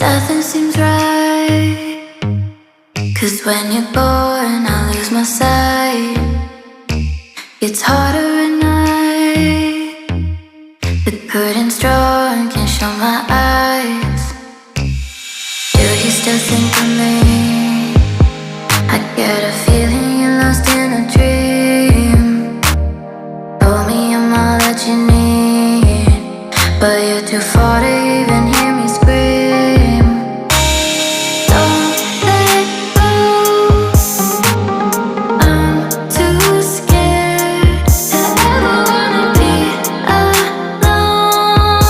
Nothing seems right, 'cause when you're born I lose my sight. It's harder at night. The curtain's drawn, can't show my eyes. Do you still think of me? I get a feeling you're lost in a dream. Told me I'm all that you need, but you're too far to even hear me scream. Don't let go, I'm too scared to ever wanna be alone.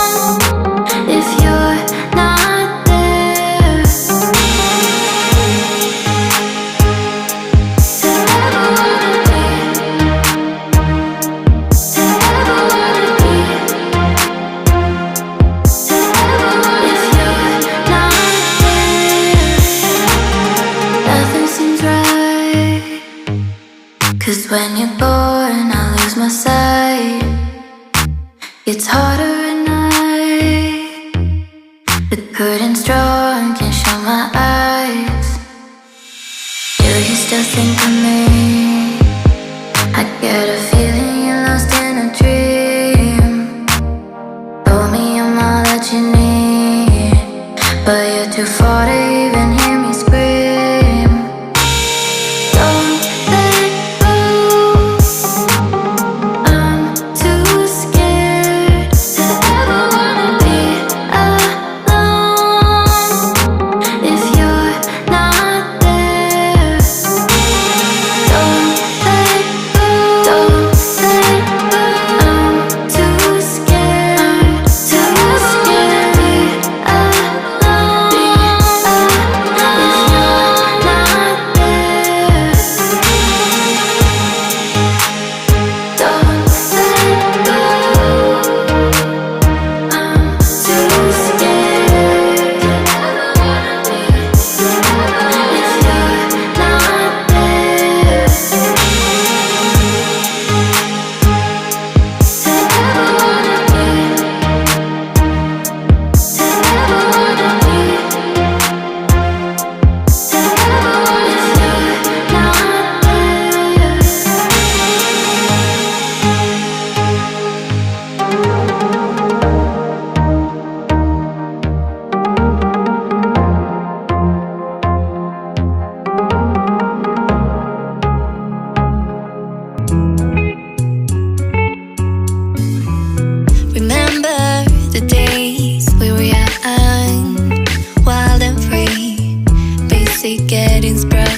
If you're not there, to ever wanna be, to ever wanna be, to ever wanna. If you're not there, nothing seems right. 'Cause when you're born I lose my sight. It's harder at night. The curtain's drawn, can't show my eyes. Do you still think of me? I get a feeling you're lost in a dream. Told me I'm all that you need, but you're too far to even hear me scream. Don't let go, I'm too scared to ever wanna be alone. If you're not there, don't let go, don't let go. I'm too scared to be alone. If you're not there, don't let go. I'm too scared to ever wanna be. If you're not there, to ever wanna be, to ever wanna be, to ever wanna. If you're not Remember the days we were young, wild and free, basic getting sprung.